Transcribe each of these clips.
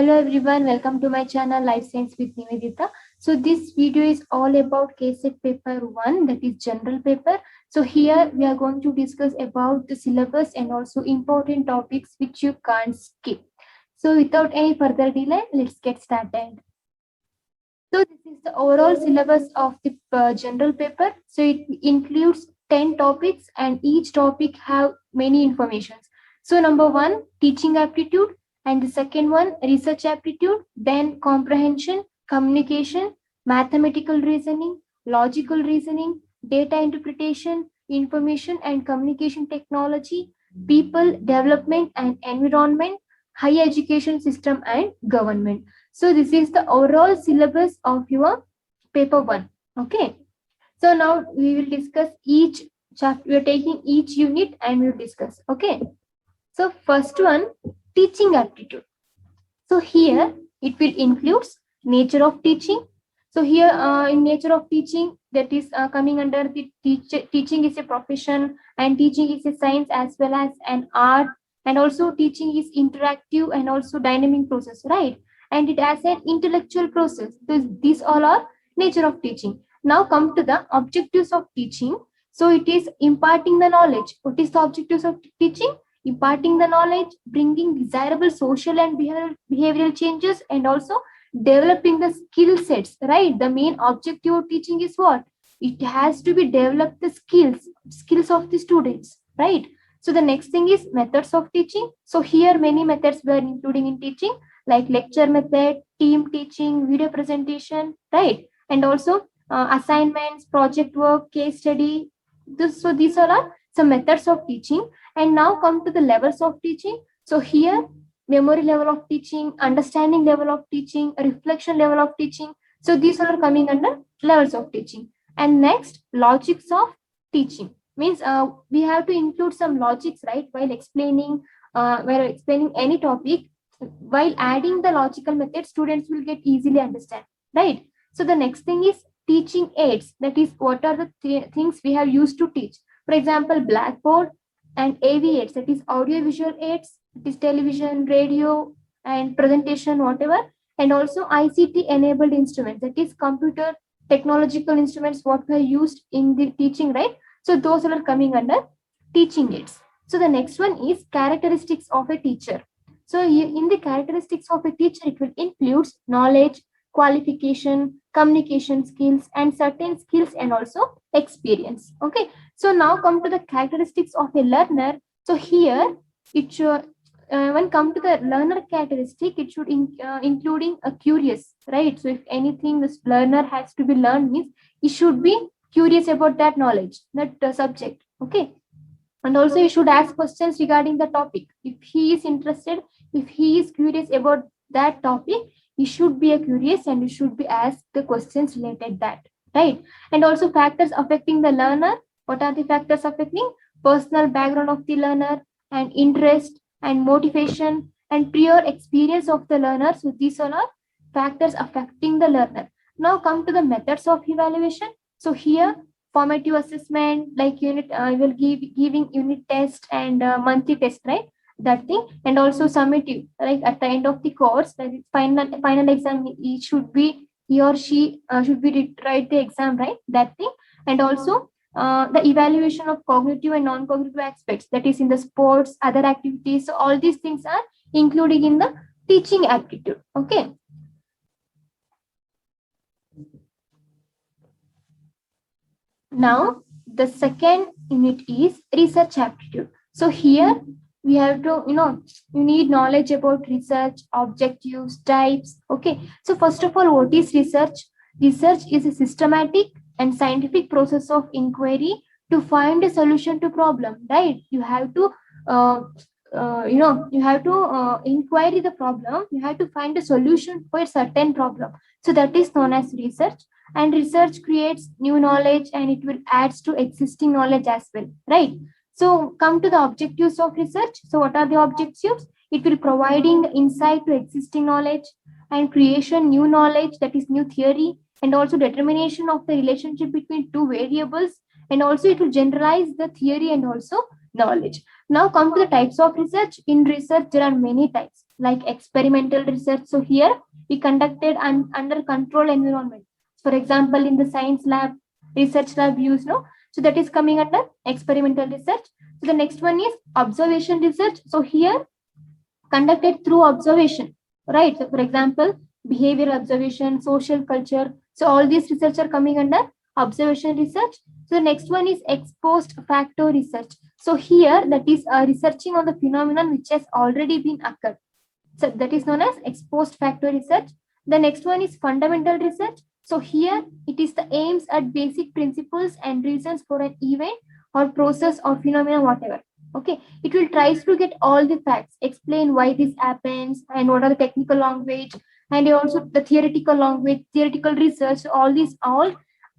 Hello everyone, welcome to my channel Life Science with Nivedita. So this video is all about KSET paper 1, that is general paper. So here we are going to discuss about the syllabus and also important topics which you can't skip. So without any further delay, let's get started. So this is the overall syllabus of the general paper. So it includes 10 topics and each topic have many informations. So number 1, teaching aptitude, and the second one, research aptitude, then comprehension, communication, mathematical reasoning, logical reasoning, data interpretation, information and communication technology, people development and environment, higher education system and government. So this is the overall syllabus of your paper 1. Okay. So now we will discuss each chapter. We are taking each unit and we will discuss. Okay. So first one, teaching aptitude. So here it will include nature of teaching. So here in nature of teaching, that is coming under the teaching is a profession and teaching is a science as well as an art, and also teaching is interactive and also dynamic process, right? And it has an intellectual process. So these all are nature of teaching. Now come to the objectives of teaching. So it is imparting the knowledge. What is the objectives of teaching? Imparting the knowledge, bringing desirable social and behavioral changes, and also developing the skill sets, right? The main objective of teaching is what? It has to be develop the skills of the students, right? So the next thing is methods of teaching. So here many methods were including in teaching, like lecture method, team teaching, video presentation, right? And also assignments, project work, case study. So these all are some methods of teaching. And now come to the levels of teaching. So here, memory level of teaching, understanding level of teaching, reflection level of teaching. So these are coming under levels of teaching. And next, logics of teaching. Means we have to include some logics, right? While explaining any topic, while adding the logical method, students will get easily understand, right? So the next thing is teaching aids. That is, what are the things we have used to teach? For example, blackboard and AV aids, that is audio visual aids, it is television, radio, and presentation, whatever. And also ICT enabled instruments, that is computer technological instruments, what were used in the teaching, right? So those are coming under teaching aids. So the next one is characteristics of a teacher. So in the characteristics of a teacher, it will include knowledge, qualification, communication skills, and certain skills and also experience. Okay. So now come to the characteristics of a learner. So here it should, when come to the learner characteristic, it should including a curious, right? So if anything this learner has to be learned, means he should be curious about that knowledge, that subject. Okay. And also he should ask questions regarding the topic. If he is interested, if he is curious about that topic, he should be curious and he should be asked the questions related that, right? And also factors affecting the learner. What are the factors affecting? Personal background of the learner and interest and motivation and prior experience of the learner. So these all are factors affecting the learner. Now come to the methods of evaluation. So here formative assessment, like unit, will giving unit test and monthly test, right? That thing. And also summative, like at the end of the course, that is final exam, he or she should be write the exam, right? That thing. And also the evaluation of cognitive and non-cognitive aspects, that is in the sports, other activities. So all these things are included in the teaching aptitude. Okay. Now the second unit is research aptitude. So here we have to, you need knowledge about research, objectives, types. Okay. So first of all, what is research? Research is a systematic and scientific process of inquiry to find a solution to problem, right? You have to you have to inquiry the problem, you have to find a solution for a certain problem. So that is known as research. And research creates new knowledge and it will adds to existing knowledge as well, right? So come to the objectives of research. So what are the objectives? It will providing insight to existing knowledge and creation new knowledge, that is new theory, and also determination of the relationship between two variables, and also it will generalize the theory and also knowledge. Now come to the types of research. In research, there are many types like experimental research. So here we conducted under controlled environment. For example, in the science lab, research lab used, no? So that is coming under experimental research. So the next one is observation research. So here conducted through observation, right? So for example, behavioral observation, social culture. So all these research are coming under observation research. So the next one is ex post facto research. So here that is researching on the phenomenon which has already been occurred. So that is known as ex post facto research. The next one is fundamental research. So here it is the aims at basic principles and reasons for an event or process or phenomenon, whatever. Okay, it will tries to get all the facts, explain why this happens and what are the technical language and also the theoretical language, theoretical research. All these all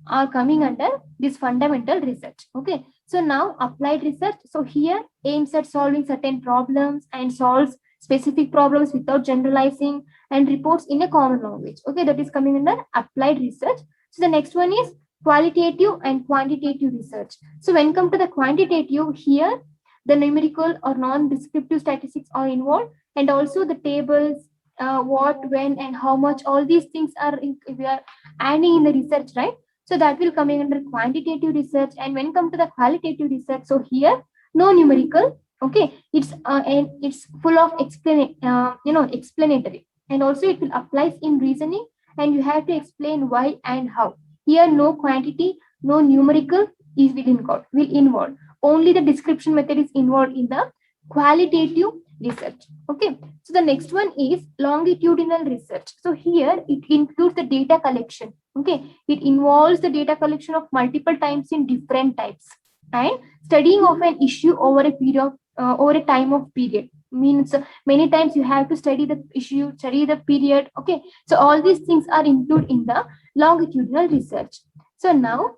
are coming under this fundamental research. Okay, so now applied research. So here aims at solving certain problems and solves specific problems without generalizing and reports in a common language. Okay, that is coming under applied research. So the next one is qualitative and quantitative research. So when come to the quantitative, here the numerical or non-descriptive statistics are involved, and also the tables, what, when, and how much, all these things are we are adding in the research, right? So that will coming under quantitative research. And when come to the qualitative research, so here no numerical, okay, it's and it's full of explanatory, and also it will applies in reasoning, and you have to explain why and how. Here no quantity, no numerical is will involve. Only the description method is involved in the qualitative research. Okay, so the next one is longitudinal research. So here it includes the data collection. Okay, it involves the data collection of multiple times in different types and studying of an issue over a period of over a time of period. Means many times you have to study the issue, study the period. Okay, so all these things are included in the longitudinal research. So now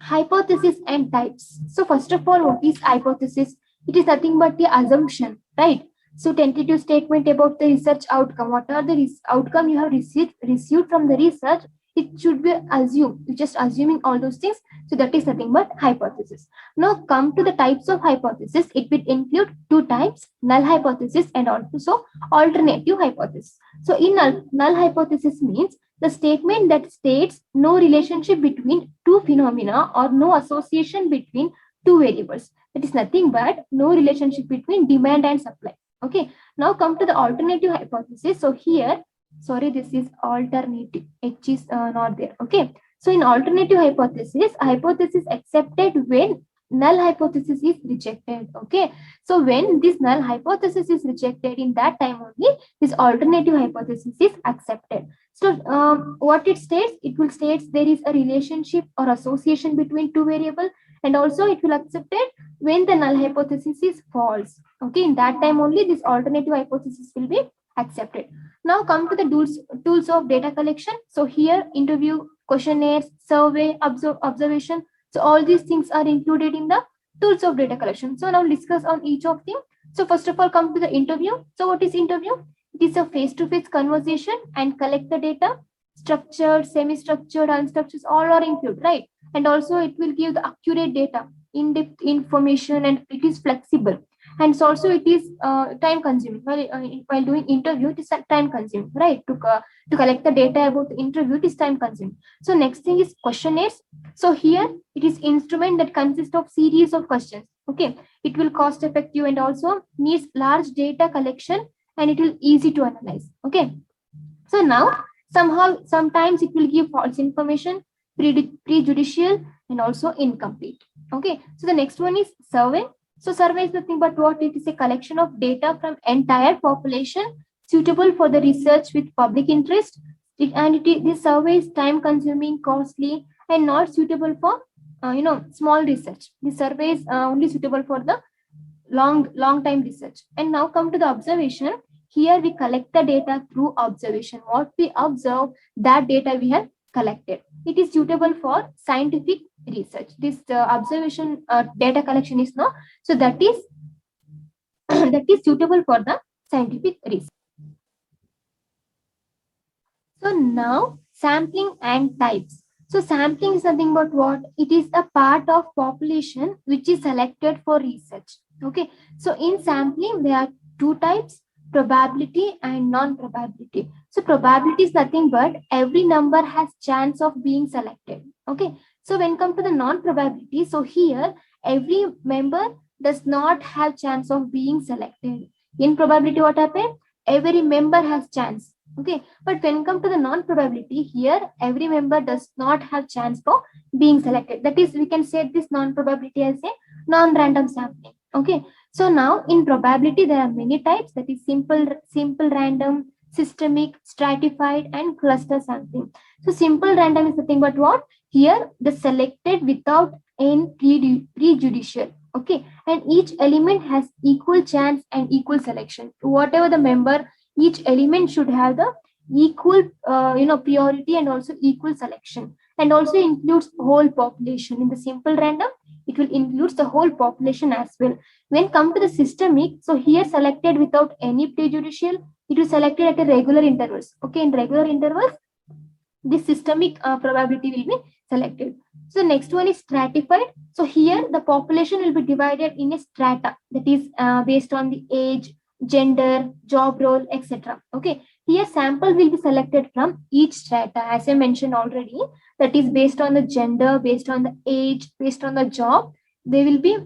hypothesis and types. So first of all, what is hypothesis? It is nothing but the assumption, right? So tentative statement about the research outcome. What are the outcome you have received from the research? It should be assumed. You're just assuming all those things. So that is nothing but hypothesis. Now come to the types of hypothesis. It will include two types: null hypothesis and also alternative hypothesis. So in null hypothesis means the statement that states no relationship between two phenomena or no association between two variables. That is nothing but no relationship between demand and supply. Okay, now come to the alternative hypothesis. So here, sorry, this is alternative. H is not there. Okay, so in alternative hypothesis accepted when null hypothesis is rejected. Okay, so when this null hypothesis is rejected, in that time only this alternative hypothesis is accepted. So what it states, it will state there is a relationship or association between two variables, and also it will accept it when the null hypothesis is false. Okay, in that time only this alternative hypothesis will be accepted. Now come to the tools of data collection. So here interview, questionnaires, survey, observation. So all these things are included in the tools of data collection. So now discuss on each of them. So first of all, come to the interview. So what is interview? It is a face-to-face conversation and collect the data. Structured, semi-structured, unstructured, all are included, right? And also it will give the accurate data, in-depth information, and it is flexible. And so also it is time consuming. While doing interview, it is time consuming, right? To collect the data about the interview, it is time consuming. So next thing is questionnaires. So here it is instrument that consists of series of questions. Okay, it will cost effective and also needs large data collection, and it will easy to analyze. Okay, so now sometimes it will give false information, prejudicial, and also incomplete. Okay, so the next one is survey. So survey is nothing but what? It is a collection of data from entire population suitable for the research with public interest. This survey is time consuming, costly, and not suitable for small research. The survey is only suitable for the long time research. And now come to the observation. Here we collect the data through observation. What we observe, that data we have collected. It is suitable for scientific research. This observation data collection is no, so that is that is suitable for the scientific research. So now sampling and types. So sampling is nothing but what? It is a part of population which is selected for research. Okay. So in sampling, there are two types, probability and non-probability. So probability is nothing but every number has chance of being selected. Okay. So when come to the non-probability, so here every member does not have chance of being selected. In probability, what happened? Every member has chance. Okay, but when come to the non-probability, here every member does not have chance for being selected. That is, we can say this non-probability as a non-random sampling. Okay, so now in probability there are many types, that is simple random, systemic, stratified, and cluster sampling. So simple random is nothing but what? Here the selected without any prejudicial. Okay, and each element has equal chance and equal selection. Whatever the member, each element should have the equal priority and also equal selection, and also includes whole population. In the simple random, it will include the whole population as well. When come to the systemic, so here selected without any prejudicial, it is selected at a regular intervals. Okay, in regular intervals the systemic probability will be selected. So next one is stratified. So here the population will be divided in a strata, that is based on the age, gender, job role, etc. Okay, here sample will be selected from each strata, as I mentioned already. That is based on the gender, based on the age, based on the job. They will be,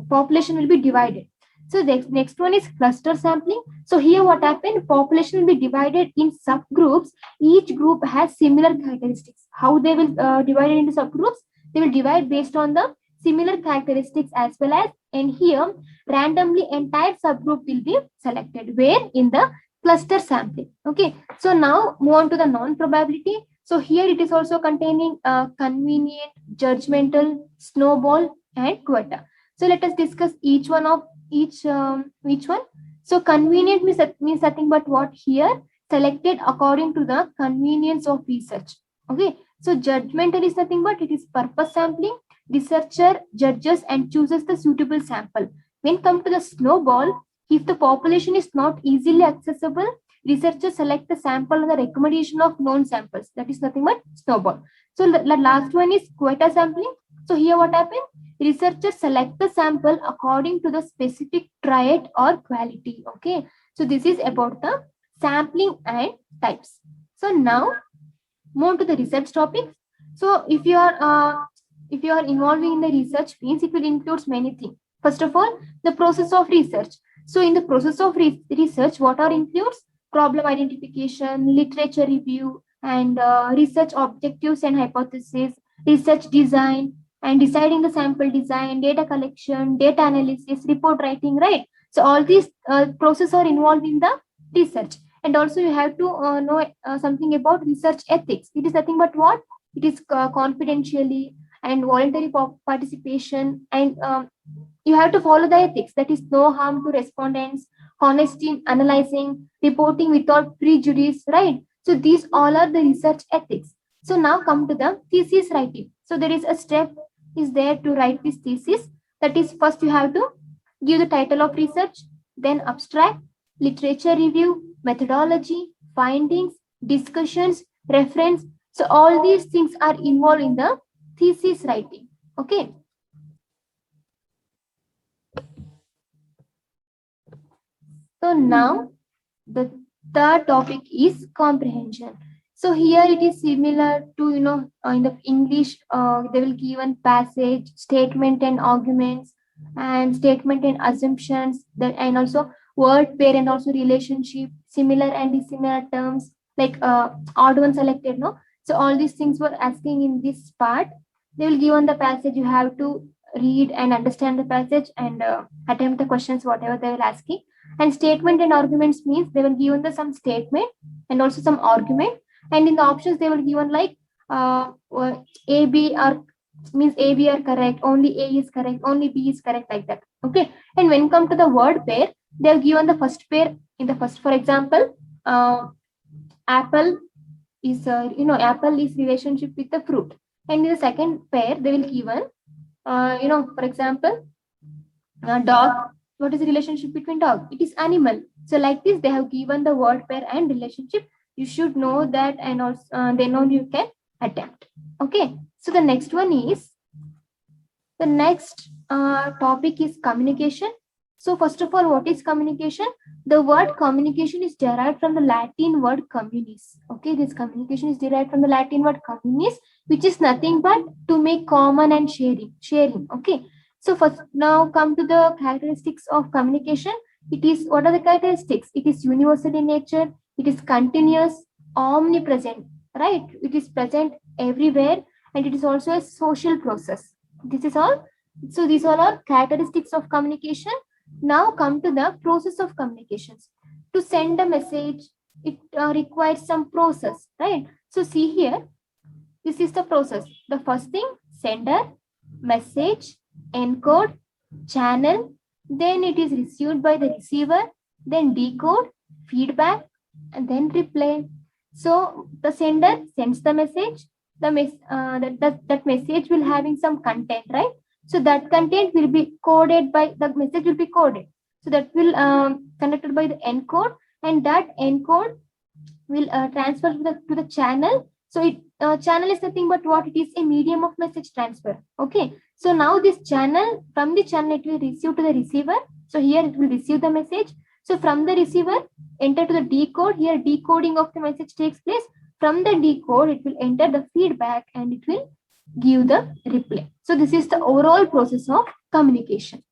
population will be divided. So the next one is cluster sampling. So here what happened? Population will be divided in subgroups. Each group has similar characteristics. How they will divide it into subgroups? They will divide based on the similar characteristics as well as, and here randomly entire subgroup will be selected, where in the cluster sampling. Okay, so now move on to the non-probability. So here it is also containing convenient, judgmental, snowball, and quota. So let us discuss each one of each one. So convenient means nothing but what? Here selected according to the convenience of research. Okay, so judgmental is nothing but it is purpose sampling. Researcher judges and chooses the suitable sample. When come to the snowball, if the population is not easily accessible, researchers select the sample on the recommendation of known samples. That is nothing but snowball. So the last one is quota sampling. So here what happened? Researchers select the sample according to the specific triad or quality. Okay, so this is about the sampling and types. So now move to the research topics. So if you are involving in the research, means it will include many things. First of all, the process of research. So in the process of research, what are includes? Problem identification, literature review, and research objectives and hypotheses, research design, and deciding the sample design, data collection, data analysis, report writing, right? So all these processes are involved in the research. And also you have to know something about research ethics. It is nothing but what? It is confidentially and voluntary participation, and you have to follow the ethics, that is no harm to respondents, honesty in analyzing, reporting without prejudice, right? So these all are the research ethics. So now come to the thesis writing. So there is a step is there to write this thesis. That is, first you have to give the title of research, then abstract, literature review, methodology, findings, discussions, reference. So all these things are involved in the thesis writing. Okay. So now the third topic is comprehension. So here it is similar to, in the English, they will give one passage, statement and arguments, and statement and assumptions, and also word pair and also relationship, similar and dissimilar terms, like odd one selected, no? So all these things were asking in this part. They will give on the passage, you have to read and understand the passage and attempt the questions, whatever they will asking. And statement and arguments means they will given the some statement and also some argument, and in the options they will given like A, B are means A, B are correct, only A is correct, only B is correct, like that. Okay, and when come to the word pair, they have given the first pair in the first. For example, apple is apple is relationship with the fruit, and in the second pair they will given for example, dog. What is the relationship between dog? It is animal. So like this, they have given the word pair and relationship. You should know that, and also then only you can attempt. Okay, so the next one is, the next topic is communication. So first of all, what is communication? The word communication is derived from the Latin word communis. Okay, this communication is derived from the Latin word communis, which is nothing but to make common and sharing. Okay, so first now come to the characteristics of communication. It is, what are the characteristics? It is universal in nature. It is continuous, omnipresent, right? It is present everywhere, and it is also a social process. This is all. So these all are characteristics of communication. Now come to the process of communications. To send a message, it requires some process, right? So see here, this is the process. The first thing, sender, message, encode, channel, then it is received by the receiver, then decode, feedback, and then reply. So the sender sends the message, that message will having some content, right? So that content will be coded by, the message will be coded. So that will connected by the encode, and that encode will transfer to the channel. So it channel is nothing but what? It is a medium of message transfer. Okay. So now this channel, from the channel it will receive to the receiver. So here it will receive the message. So from the receiver, enter to the decode. Here decoding of the message takes place. From the decode, it will enter the feedback and it will give the reply. So this is the overall process of communication.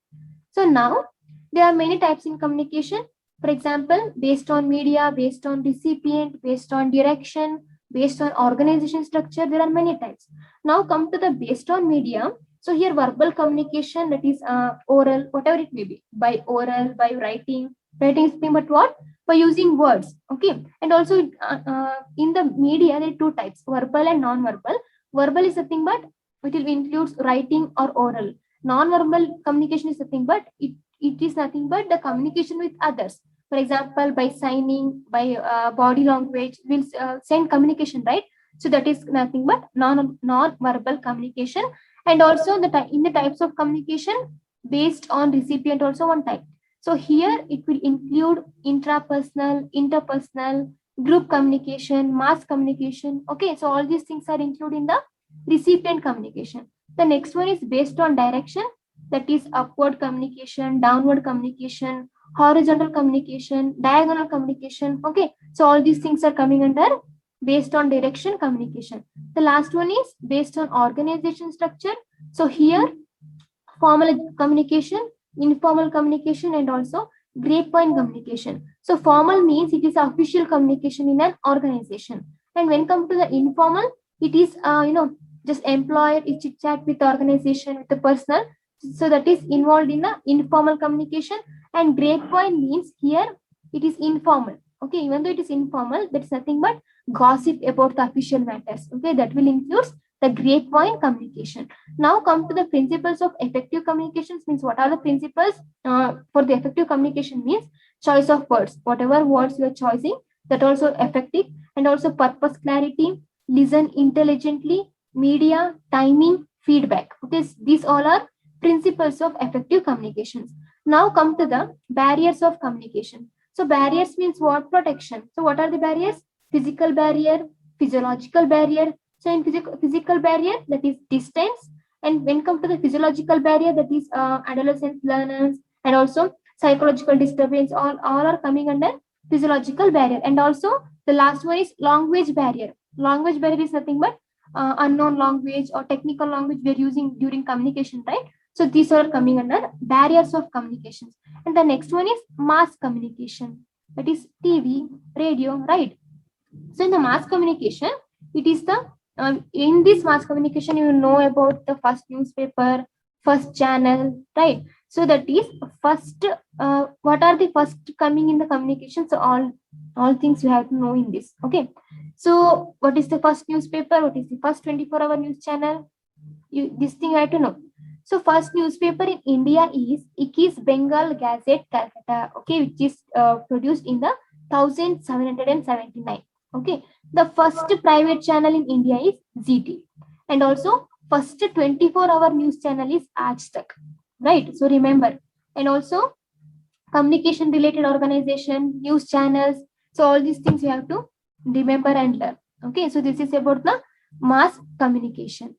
So now there are many types in communication. For example, based on media, based on recipient, based on direction, based on organization structure, there are many types. Now come to the based on media. So here verbal communication, that is oral, whatever it may be, by oral, by writing. Writing is nothing but what? By using words. Okay. And also in the media, there are two types, verbal and non-verbal. Verbal is nothing but it will include writing or oral. Non-verbal communication is nothing but it is nothing but the communication with others. For example, by signing, by body language, we'll send communication, right? So that is nothing but non-verbal communication. And also in the types of communication, based on recipient, also one type. So here it will include intrapersonal, interpersonal, group communication, mass communication. Okay, so all these things are included in the recipient communication. The next one is based on direction, that is upward communication, downward communication, horizontal communication, diagonal communication. Okay, so all these things are coming under based on direction communication. The last one is based on organization structure. So here formal communication, informal communication, and also grapevine communication. So formal means it is official communication in an organization, and when come to the informal, it is just employer is chit chat with the organization, with the personal. So that is involved in the informal communication. And grapevine means here it is informal. Okay, even though it is informal, that's nothing but gossip about the official matters. Okay, that will include the grapevine communication. Now come to the principles of effective communications. Means what are the principles for the effective communication? Means choice of words, whatever words you are choosing, that also effective. And also purpose clarity, listen intelligently, media, timing, feedback. Okay, these all are principles of effective communications. Now come to the barriers of communication. So barriers means what? Protection. So what are the barriers? Physical barrier, physiological barrier. So in physical barrier, that is distance. And when come to the physiological barrier, that is adolescent learners, and also psychological disturbance, all are coming under physiological barrier. And also the last one is language barrier. Language barrier is nothing but unknown language or technical language we are using during communication, right? So these are coming under barriers of communications. And the next one is mass communication, that is TV, radio, right? So in the mass communication, it is the in this mass communication, you know about the first newspaper, first channel, right? So that is first. What are the first coming in the communication? So all things you have to know in this. Okay. So what is the first newspaper? What is the first 24-hour news channel? This thing I have to know. So first newspaper in India is Ikis Bengal Gazette Calcutta. Okay, which is produced in the 1779. Okay, the first private channel in India is ZT, and also first 24-hour news channel is Aaj Tak, right? So remember, and also communication related organization, news channels. So all these things you have to remember and learn. Okay, so this is about the mass communication.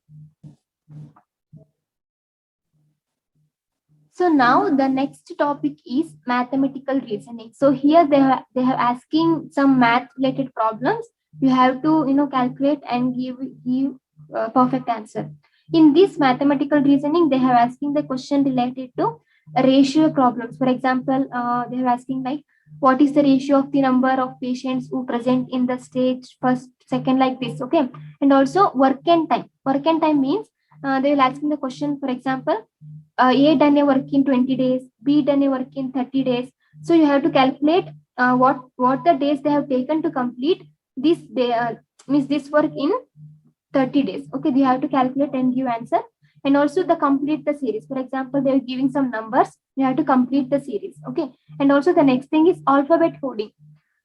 So now the next topic is mathematical reasoning. So here they have asking some math related problems. You have to calculate and give perfect answer. In this mathematical reasoning, they have asking the question related to ratio problems. For example, they are asking like what is the ratio of the number of patients who present in the stage first, second, like this. Okay, and also work and time. Work and time means they will asking the question. For example, A done a work in 20 days, B done a work in 30 days. So you have to calculate what the days they have taken to complete this day, means this work in 30 days. Okay, you have to calculate and give answer. And also the complete the series. For example, they are giving some numbers. You have to complete the series. Okay, and also the next thing is alphabet coding.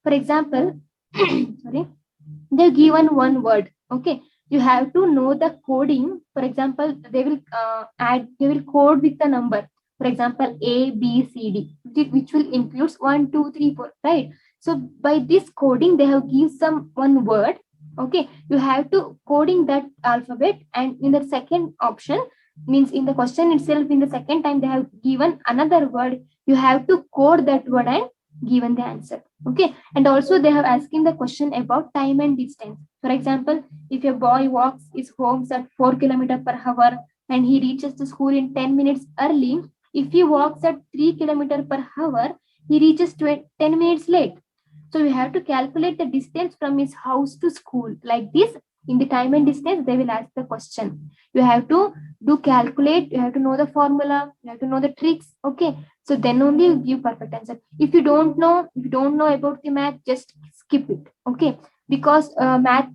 For example, sorry, they're given one word. Okay, you have to know the coding. For example, they will code with the number. For example, A, B, C, D, which will includes 1, 2, 3, 4, right? So by this coding, they have given some one word. Okay, you have to coding that alphabet, and in the second option, means in the question itself, in the second time they have given another word. You have to code that word and given the answer. Okay, and also they have asking the question about time and distance. For example, if a boy walks his home at 4 kilometers per hour and he reaches the school in 10 minutes early, if he walks at 3 kilometers per hour, he reaches 10 minutes late. So we have to calculate the distance from his house to school. Like this, in the time and distance, they will ask the question. You have to do calculate, you have to know the formula, you have to know the tricks. Okay, so then only you give perfect answer. If you don't know about the math, just skip it. Okay, because math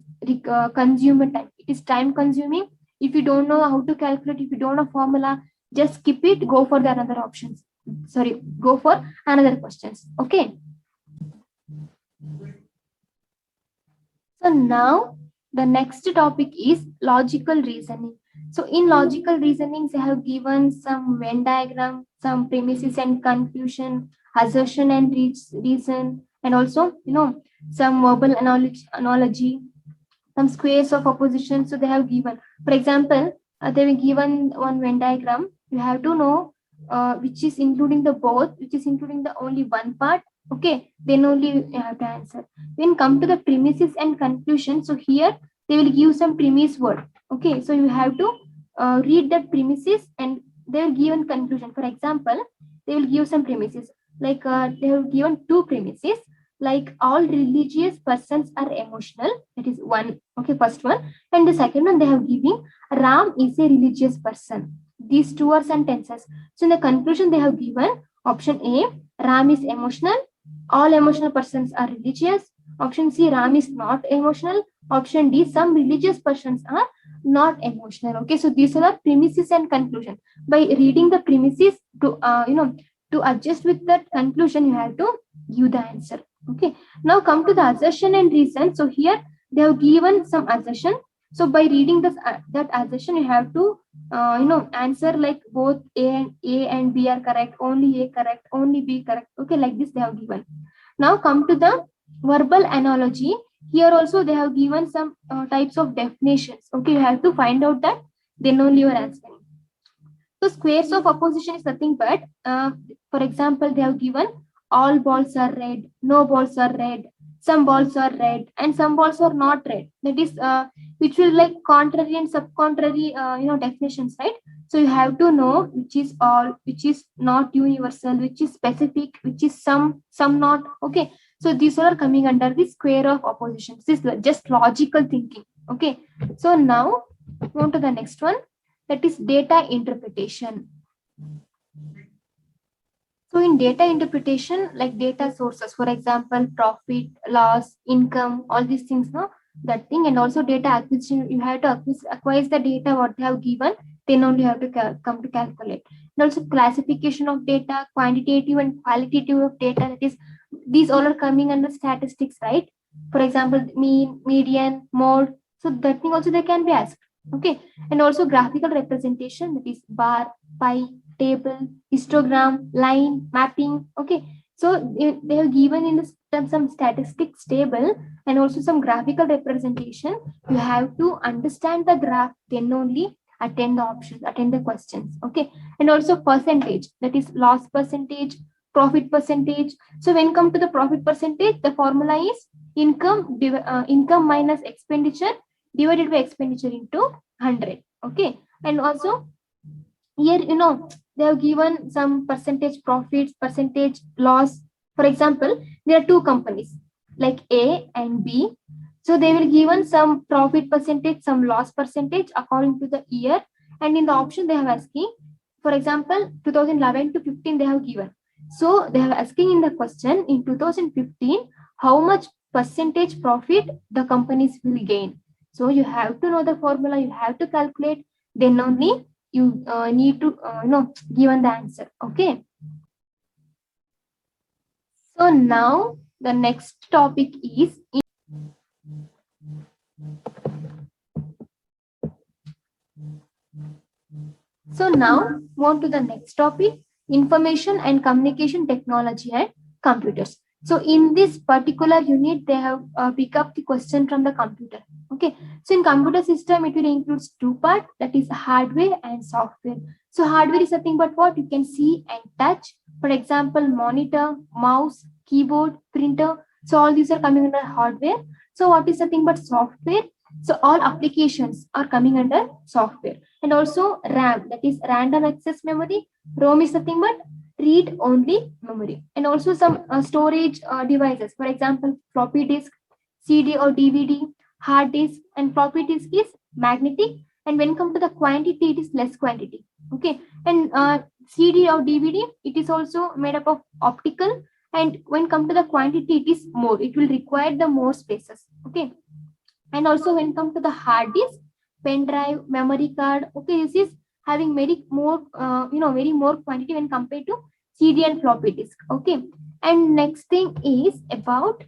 consume time. It is time consuming. If you don't know how to calculate, if you don't know formula, just skip it. Go for the another options. Sorry, go for another questions. Okay. So now the next topic is logical reasoning. So in logical reasoning, they have given some Venn diagram, some premises and conclusion, assertion and reason, and also some verbal analogy, some squares of opposition. So they have given, for example, they have given one Venn diagram. You have to know which is including the both, which is including the only one part. Okay, then only you have to answer. Then come to the premises and conclusion. So here they will give some premise word. Okay, so you have to read that premises and they will give a conclusion. For example, they will give some premises like they have given two premises like all religious persons are emotional. That is one. Okay, first one. And the second one they have given Ram is a religious person. These two are sentences. So in the conclusion they have given option A, Ram is emotional. All emotional persons are religious. Option C, Ram is not emotional. Option D, some religious persons are not emotional. Okay, so these are premises and conclusion. By reading the premises to to adjust with that conclusion, you have to give the answer. Okay, now come to the assertion and reason. So here they have given some assertion. So by reading this that assertion, you have to answer like both A and B are correct, only A correct, only B correct. Okay, like this they have given. Now come to the verbal analogy. Here also they have given some types of definitions. Okay, you have to find out that, then only you are answering. So squares of opposition is nothing but, for example, they have given all balls are red, no balls are red, some balls are red, and some balls are not red. That is, which will like contrary and subcontrary, definitions, right? So you have to know which is all, which is not universal, which is specific, which is some not. Okay. So these are coming under the square of opposition. This is just logical thinking. Okay. So now go to the next one, that is data interpretation. So in data interpretation, like data sources, for example, profit, loss, income, all these things, no, that thing, and also data acquisition, you have to acquire the data what they have given, then only you have to come to calculate. And also classification of data, quantitative and qualitative of data, that is, these all are coming under statistics, right? For example, mean, median, mode. So that thing also they can be asked. Okay, and also graphical representation, that is bar, pie, table, histogram, line, mapping. Okay, so they have given in this some statistics table and also some graphical representation, you have to understand the graph, then only attend the options, attend the questions. Okay. And also percentage, that is loss percentage, profit percentage. So when come to the profit percentage, the formula is income minus expenditure divided by expenditure into 100. Okay. And also here, they have given some percentage profits, percentage loss. For example, there are two companies like A and B. So they will given some profit percentage, some loss percentage according to the year. And in the option they have asking, for example, 2011 to 15 they have given. So they have asking in the question in 2015, how much percentage profit the companies will gain. So you have to know the formula, you have to calculate, then only you need to given the answer. Okay. So now the next topic is move on to the next topic, information and communication technology and computers. So in this particular unit, they have pick up the question from the computer. Okay. So in computer system, it will includes two parts, that is hardware and software. So hardware is nothing but what you can see and touch. For example, monitor, mouse, keyboard, printer. So all these are coming under hardware. So what is nothing but software? So all applications are coming under software. And also RAM, that is random access memory. ROM is nothing but read only memory. And also some storage devices. For example, floppy disk, CD or DVD, hard disk, and floppy disk is magnetic. And when come to the quantity, it is less quantity. Okay. And CD or DVD, it is also made up of optical. And when come to the quantity, it is more. It will require the more spaces. Okay. And also when come to the hard disk, pen drive, memory card, okay, this is having very more, very more quantity when compared to CD and floppy disk. Okay. And next thing is about,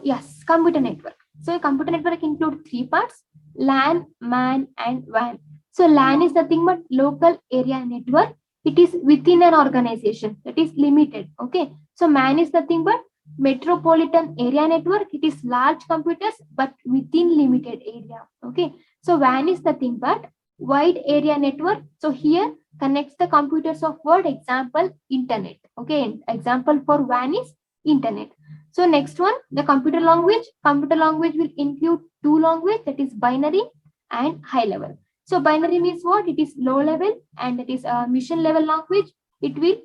yes, computer network. So a computer network includes three parts, LAN, MAN, and WAN. So LAN is nothing but local area network. It is within an organization, that is limited. Okay. So MAN is nothing but metropolitan area network. It is large computers but within limited area. Okay. So WAN is nothing but wide area network. So here connects the computers of what? Example, internet. Okay. Example for WAN is internet. So next one, the computer language. Computer language will include two language, that is binary and high level. So binary means what? It is low level, and that is a mission level language. It will,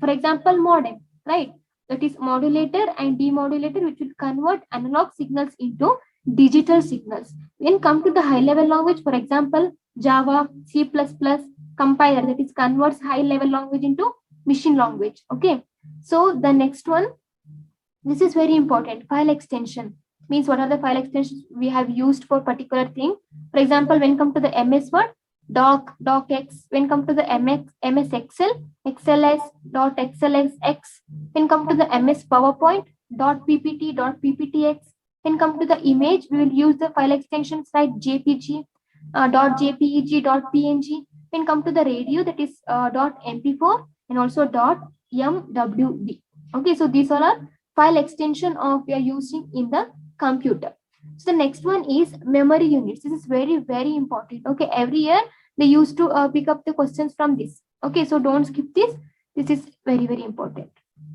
for example, modem, right? That is modulator and demodulator, which will convert analog signals into digital signals. When come to the high level language, for example, Java, C++, compiler, that is converts high level language into machine language. Okay. So the next one, this is very important. File extension means what are the file extensions we have used for particular thing. For example, when come to the MS Word, docx. When come to the MS Excel, XLS, .xlsx. When come to the MS PowerPoint, .ppt, .pptx. When come to the image, we will use the file extensions like JPG, .jpeg, .png. When come to the radio, that is .mp4 and also .mwb. Okay, so these all are file extension of we are using in the computer. So the next one is memory units. This is very, very important. Okay, every year they used to pick up the questions from this. Okay, so don't skip this. This is very, very important.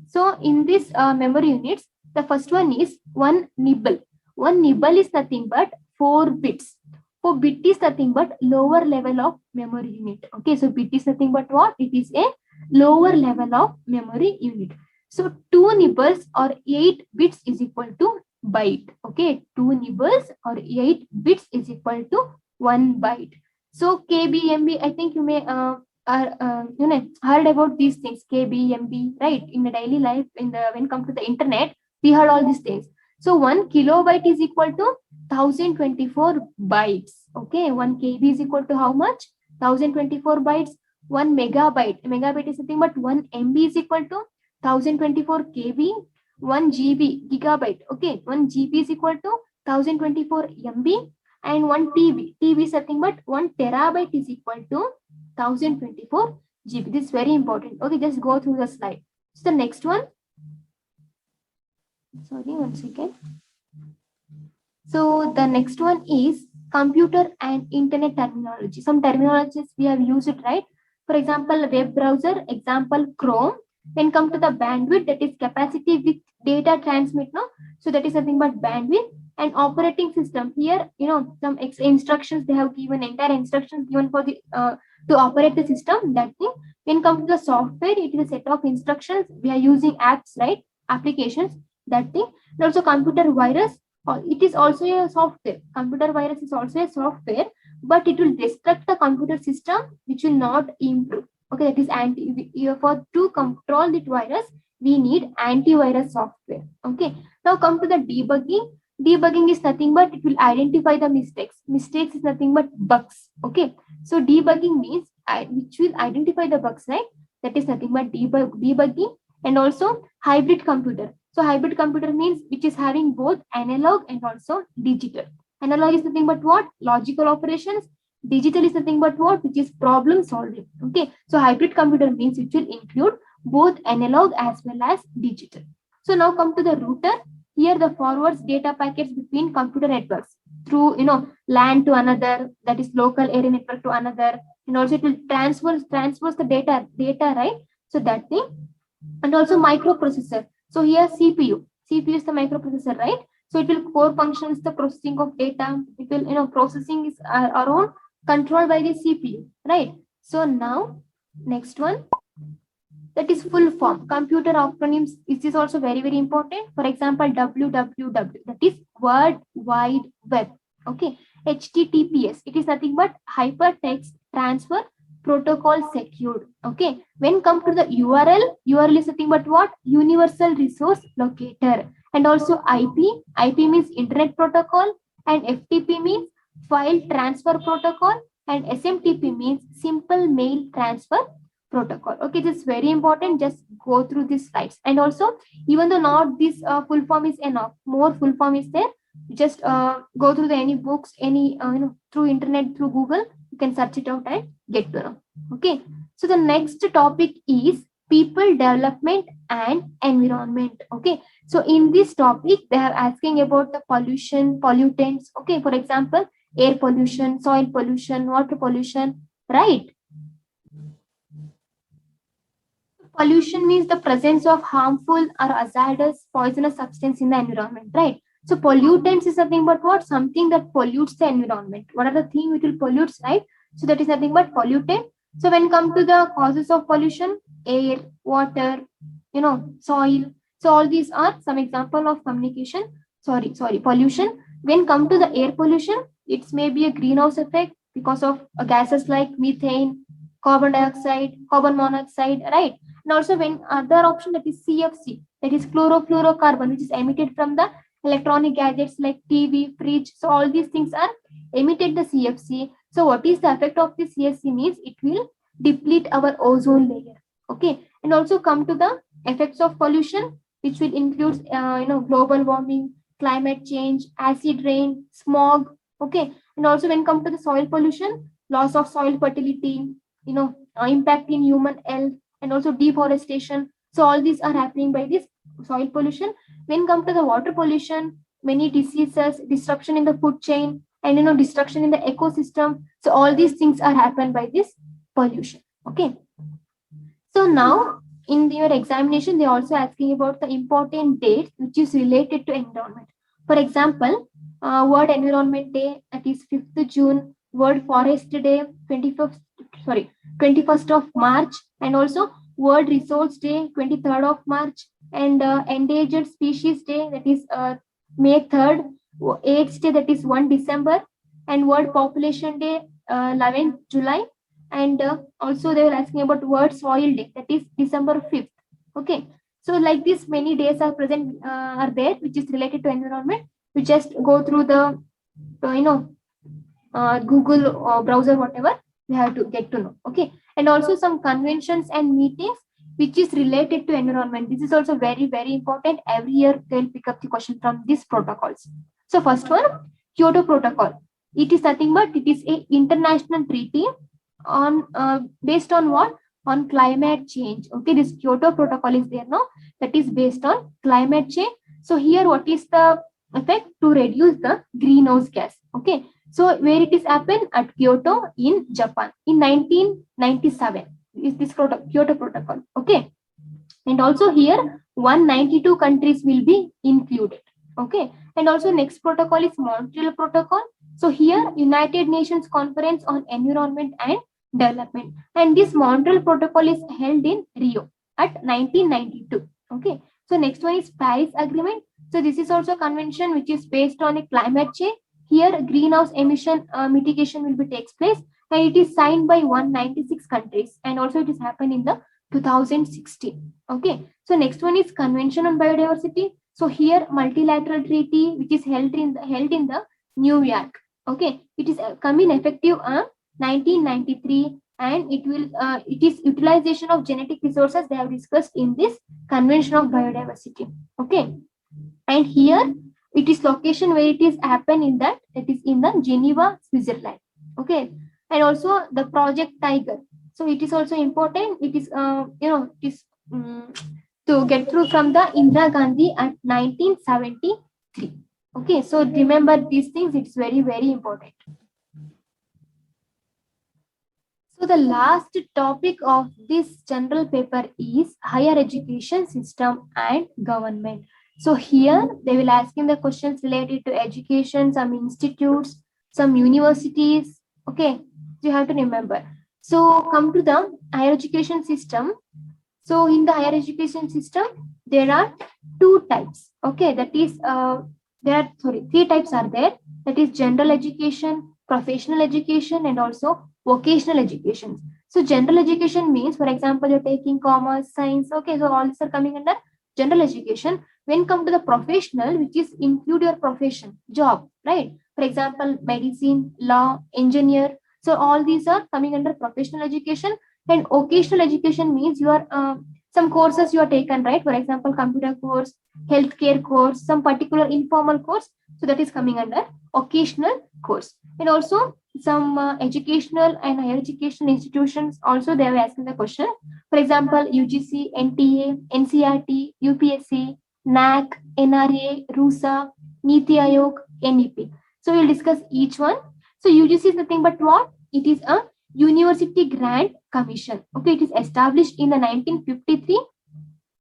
So in this memory units, the first one is one nibble. One nibble is nothing but 4 bits. 4 bit is nothing but lower level of memory unit. Okay, so bit is nothing but what? It is a lower level of memory unit. So 2 nibbles or 8 bits is equal to byte. Okay, 2 nibbles or 8 bits is equal to 1 byte. So KB, MB, I think you may heard about these things, KB, MB, right? In the daily life, when it comes to the internet, we heard all these things. So 1 kilobyte is equal to 1024 bytes. Okay, 1 KB is equal to how much? 1024 bytes. 1 megabyte. Megabyte is nothing but 1 MB is equal to 1024 KB. 1 GB, gigabyte. Okay, 1 GB is equal to 1024 MB. And 1 TB. TB is nothing but 1 terabyte is equal to 1024 GB. This is very important. Okay, just go through the slide. So the next one, Sorry, one second. So the next one is computer and internet terminology. Some terminologies we have used it, right? For example, web browser, example Chrome. When come to the bandwidth, that is capacity with data transmit, no? So that is nothing but bandwidth. And operating system here, some instructions they have given, entire instructions given for the to operate the system. That thing. When come to the software, it is a set of instructions. We are using apps, right? Applications. That thing. And also computer virus, it is also a software. Computer virus is also a software, but it will destruct the computer system, which will not improve. Okay, that is for to control the virus, we need antivirus software. Okay, now come to the debugging. Debugging is nothing but it will identify the mistakes. Mistakes is nothing but bugs. Okay, so debugging means which will identify the bugs, right? That is nothing but debugging. And also hybrid computer. So hybrid computer means which is having both analog and also digital. Analog is nothing but what? Logical operations. Digital is nothing but what? Which is problem solving. Okay. So hybrid computer means which will include both analog as well as digital. So now come to the router. Here the forwards data packets between computer networks through LAN to another, that is local area network to another, and also it will transfers the data, right? So that thing. And also microprocessor. So here CPU. CPU is the microprocessor, right? So it will core functions the processing of data. It will processing is around controlled by the CPU, right? So now next one, that is full form. Computer acronyms. This is also very important. For example, WWW, that is World Wide Web. Okay. HTTPS, it is nothing but hypertext transfer protocol secured. Okay. When come to the URL is nothing but what? Universal resource locator. And also IP means internet protocol, and FTP means file transfer protocol, and SMTP means simple mail transfer protocol. Okay, this is very important. Just go through these slides. And also, even though not this full form is enough, more full form is there. Just go through any books, any through internet, through Google, you can search it out and get to know. Okay, so the next topic is people development and environment. Okay, so in this topic they are asking about the pollution, pollutants. Okay, for example, air pollution, soil pollution, water pollution, right? Pollution means the presence of harmful or hazardous poisonous substance in the environment, right? So pollutants is nothing but what? Something that pollutes the environment. What are the things which will pollute, right? So that is nothing but pollutant. So when come to the causes of pollution, air, water, soil. So all these are some example of communication. Pollution. When come to the air pollution, it may be a greenhouse effect because of gases like methane, carbon dioxide, carbon monoxide, right? And also when other option, that is CFC, that is chlorofluorocarbon, which is emitted from the electronic gadgets like TV, fridge. So all these things are emitted the CFC. So what is the effect of the CFC means it will deplete our ozone layer. Okay. And also come to the effects of pollution, which will include global warming, climate change, acid rain, smog. Okay. And also when come to the soil pollution, loss of soil fertility, impact in human health, and also deforestation. So all these are happening by this soil pollution. When come to the water pollution, many diseases, disruption in the food chain, and destruction in the ecosystem. So all these things are happened by this pollution. Okay. So now in your examination, they are also asking about the important dates which is related to environment. For example, World Environment Day, that is 5th June, World Forest Day, 21st of March, and also World Resource Day, 23rd of March, and Endangered Species Day, that is May 3rd, AIDS Day, that is 1 December, and World Population Day, 11th July, and also they were asking about World Soil Day, that is December 5th. Okay, so like this, many days are present, are there, which is related to environment. We just go through the, Google browser, whatever, we have to get to know. Okay, and also some conventions and meetings which is related to environment. This is also very important. Every year they'll pick up the question from these protocols. So first one, Kyoto Protocol. It is nothing but it is a international treaty on based on what? On climate change. Okay, this Kyoto Protocol is there, no? That is based on climate change. So here, what is the effect? To reduce the greenhouse gas. Okay. So where it is happened? At Kyoto in Japan in 1997 is this Kyoto Protocol. Okay. And also here 192 countries will be included. Okay. And also next protocol is Montreal Protocol. So here United Nations Conference on Environment and Development, and this Montreal Protocol is held in Rio at 1992. Okay. So next one is Paris Agreement. So this is also a convention which is based on a climate change. Here greenhouse emission mitigation will be takes place, and it is signed by 196 countries, and also it is happened in the 2016. Okay. So next one is Convention on Biodiversity. So here multilateral treaty which is held in the New York. Okay. It is coming effective on 1993, and it is utilization of genetic resources they have discussed in this Convention of Biodiversity. Okay. And here it is location where it is happen in that, it is in the Geneva, Switzerland. Okay. And also the Project Tiger. So it is also important. It is to get through from the Indira Gandhi at 1973. Okay. So remember these things. It's very, very important. So the last topic of this general paper is higher education system and government. So here they will ask in the questions related to education, some institutes, some universities. Okay, so you have to remember. So come to the higher education system. So in the higher education system, there are two types. Okay, that is three types are there. That is general education, professional education, and also vocational education. So general education means, for example, you're taking commerce, science. Okay, so all these are coming under general education. When come to the professional, which is include your profession, job, right? For example, medicine, law, engineer. So all these are coming under professional education. And vocational education means you are some courses you are taken, right? For example, computer course, healthcare course, some particular informal course. So that is coming under vocational course. And also some educational and higher education institutions also they are asking the question. For example, UGC, NTA, NCRT, UPSC, NAC, NRA, RUSA, Niti Aayog, NEP. So we'll discuss each one. So UGC is nothing but what? It is a University Grant Commission. Okay, it is established in the 1953,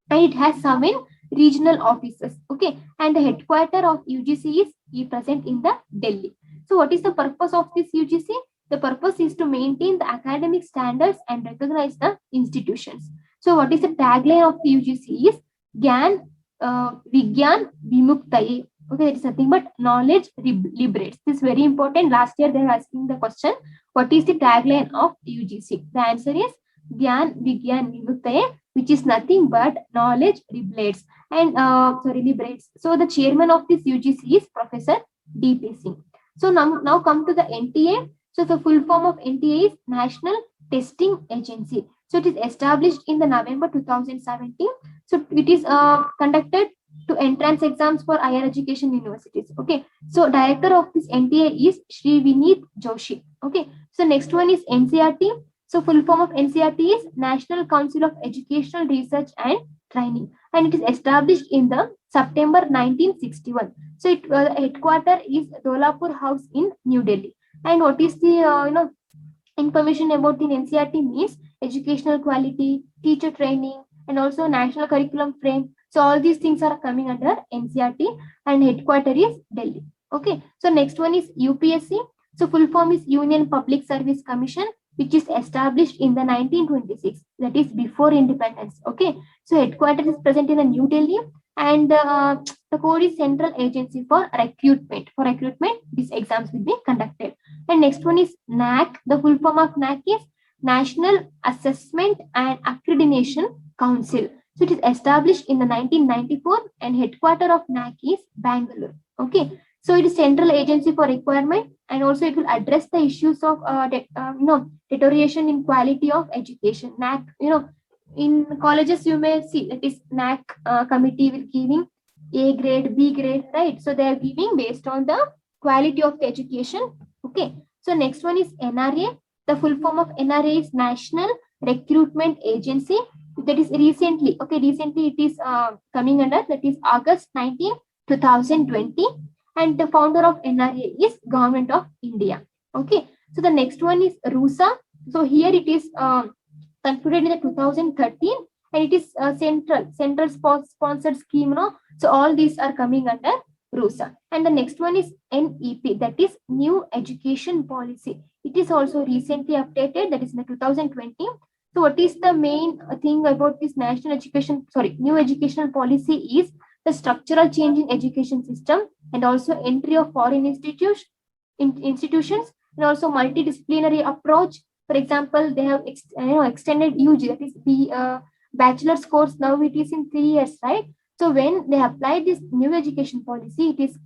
and it has 7 regional offices. Okay, and the headquarters of UGC is present in the Delhi. So what is the purpose of this UGC? The purpose is to maintain the academic standards and recognize the institutions. So what is the tagline of the UGC is Gyan Vigyan Vimuktaye. Okay, that is nothing but knowledge liberates. This is very important. Last year they were asking the question, what is the tagline of UGC? The answer is Gyan Vigyan Vimuktaye, which is nothing but knowledge liberates. And liberates. So the chairman of this UGC is Professor D.P. Singh. So now come to the NTA. So the full form of NTA is National Testing Agency. So it is established in the November 2017. So it is conducted to entrance exams for higher education universities. Okay. So director of this NTA is Shri Vineet Joshi. Okay. So next one is NCRT. So full form of NCRT is National Council of Educational Research and Training, and it is established in the September 1961. So it headquarters is Dolapur House in New Delhi. And what is the information about the NCRT means educational quality, teacher training, and also national curriculum frame. So all these things are coming under NCRT, and headquarters is Delhi. Okay. So next one is UPSC. So full form is Union Public Service Commission, which is established in the 1926. That is before independence. Okay. So headquarters is present in the New Delhi, and the code is Central Agency for Recruitment. For recruitment, these exams will be conducted. And next one is NAC. The full form of NAC is National Assessment and Accreditation Council. So it is established in the 1994, and headquarters of NAC is Bangalore. Okay. So it is Central Agency for Requirement, and also it will address the issues of deterioration in quality of education. NAC, in colleges you may see that is NAC committee will giving A grade, B grade, right? So they are giving based on the quality of the education. Okay. So next one is NRA. The full form of NRA is National Recruitment Agency. that is recently, okay, recently it is coming under, that is August 19, 2020, and the founder of NRA is Government of India. Okay, so the next one is RUSA. So here it is concluded in the 2013, and it is a central sponsored scheme, no? So all these are coming under RUSA. And the next one is NEP, that is New Education Policy. It is also recently updated, that is in the 2020. So what is the main thing about this new educational policy is the structural change in education system, and also entry of foreign institutions, and also multidisciplinary approach. For example, they have extended UG, that is the bachelor's course. Now it is in 3 years, right? So when they apply this new education policy, it is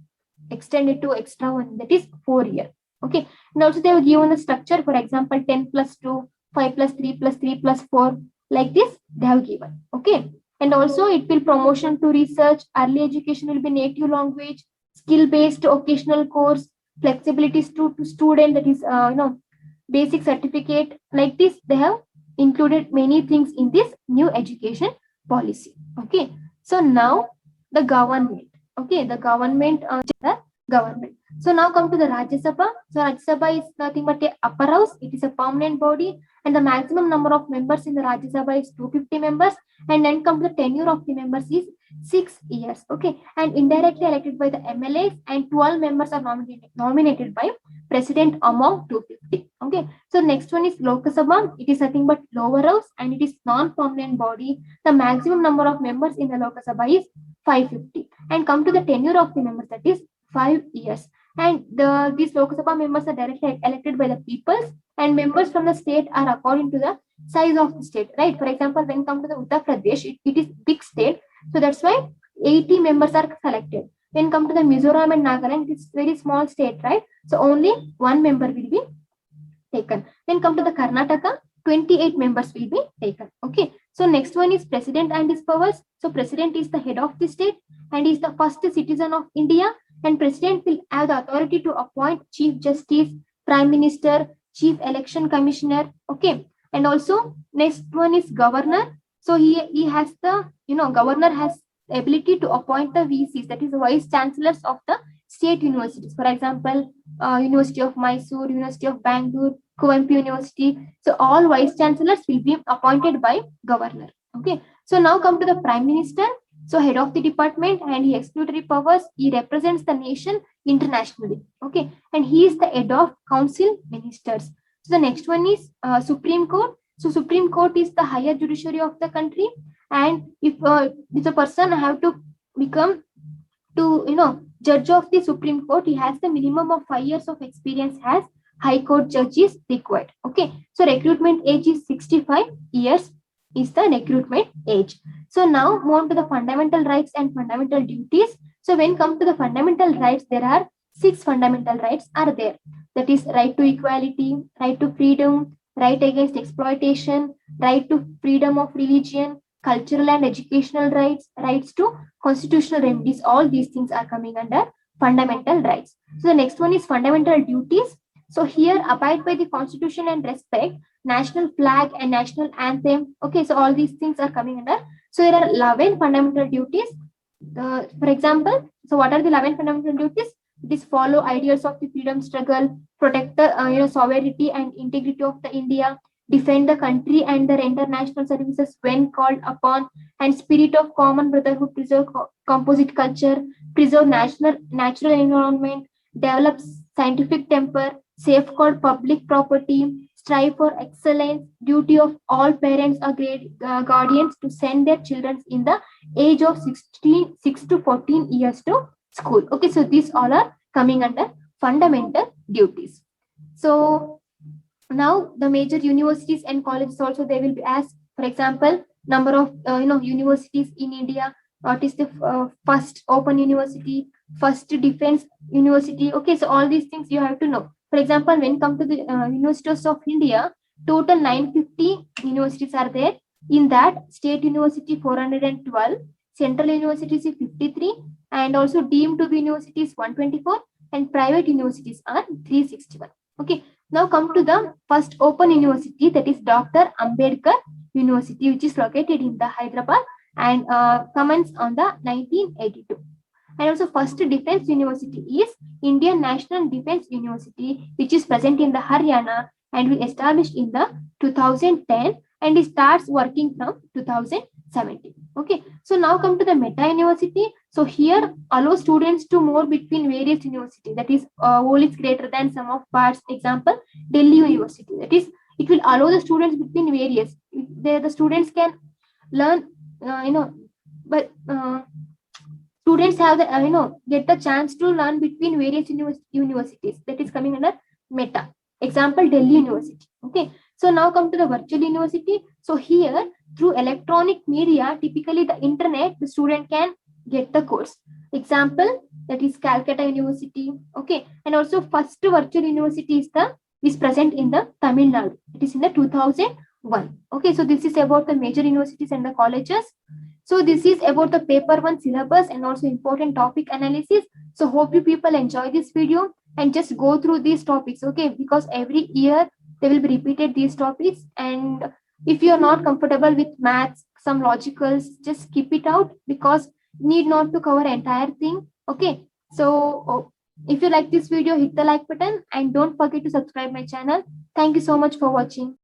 extended to extra one, that is 4 year. Okay, and also they have given the structure. For example, 10 plus 2, 5 plus 3 plus 3 plus 4, like this they have given. Okay, and also it will promotion to research, early education will be native language, skill based occasional course, flexibilities to student, that is basic certificate. Like this they have included many things in this new education policy. Okay, so now the government. Okay, the government. So now come to the Rajya Sabha. So Rajya Sabha is nothing but a upper house. It is a permanent body, and the maximum number of members in the Rajya Sabha is 250 members. And then come the tenure of the members is 6 years. Okay, and indirectly elected by the MLAs, and 12 members are nominated by president among 250. Okay, so next one is Lok Sabha. It is nothing but lower house, and it is non-permanent body. The maximum number of members in the Lok Sabha is 550. And come to the tenure of the members, that is 5 years. And these Lok Sabha members are directly elected by the people, and members from the state are according to the size of the state, right? For example, when come to the Uttar Pradesh, it is big state, so that's why 80 members are selected. When come to the Mizoram and Nagaland, it's very small state, right? So only one member will be taken. Then come to the Karnataka, 28 members will be taken. Okay, so next one is president and his powers. So president is the head of the state and is the first citizen of India, and president will have the authority to appoint chief justice, prime minister, chief election commissioner. Okay, and also next one is governor. So he has the, governor has the ability to appoint the VCs, that is the vice chancellors of the state universities. For example, University of Mysore, University of Bangalore, Kuvempu University. So all vice chancellors will be appointed by governor. Okay, so now come to the prime minister. So head of the department, and he exclusive powers. He represents the nation internationally. Okay, and he is the head of council ministers. So the next one is Supreme Court. So Supreme Court is the higher judiciary of the country, and if a person have to become to judge of the Supreme Court, he has the minimum of 5 years of experience as High Court judge is required. Okay, so recruitment age is 65 years is the recruitment age. So now move on to the fundamental rights and fundamental duties. So when come to the fundamental rights, there are 6 fundamental rights are there. That is right to equality, right to freedom, right against exploitation, right to freedom of religion, cultural and educational rights, rights to constitutional remedies. All these things are coming under fundamental rights. So the next one is fundamental duties. So here abide by the constitution and respect national flag and national anthem. Okay, so all these things are coming under. So there are 11 fundamental duties. For example, so what are the 11 fundamental duties? This follow ideals of the freedom struggle, protect the sovereignty and integrity of the India, defend the country and their international services when called upon, and spirit of common brotherhood, preserve composite culture, preserve natural environment, develop scientific temper, safeguard public property, strive for excellence, duty of all parents or guardians to send their children in the age of 6 to 14 years to school. Okay, so these all are coming under fundamental duties. So now the major universities and colleges also, they will be asked, for example, number of universities in India, what is the first open university, first defense university. Okay, so all these things you have to know. For example, when come to the universities of India, total 950 universities are there. In that, state university 412, central universities 53, and also deemed to be universities 124, and private universities are 361. Okay, now come to the first open university, that is Dr. Ambedkar University, which is located in the Hyderabad, and commenced on the 1982. And also first defense university is Indian National Defense University, which is present in the Haryana and was established in the 2010, and it starts working from 2017. Okay, so now come to the Meta University. So here allow students to move between various universities, that is whole is greater than sum of parts. Example, Delhi University, that is it will allow the students between various, the students can learn but students have the get the chance to learn between various universities, that is coming under Meta. Example, Delhi University. Okay, so now come to the virtual university. So here through electronic media, typically the internet, the student can get the course. Example, that is Calcutta University. Okay, and also first virtual university is present in the Tamil Nadu. It is in the 2001. Okay, so this is about the major universities and the colleges. So this is about the paper 1 syllabus and also important topic analysis. So hope you people enjoy this video and just go through these topics, okay? Because every year they will be repeated these topics, and if you are not comfortable with maths, some logicals, just keep it out because need not to cover entire thing, okay? So if you like this video, hit the like button and don't forget to subscribe my channel. Thank you so much for watching.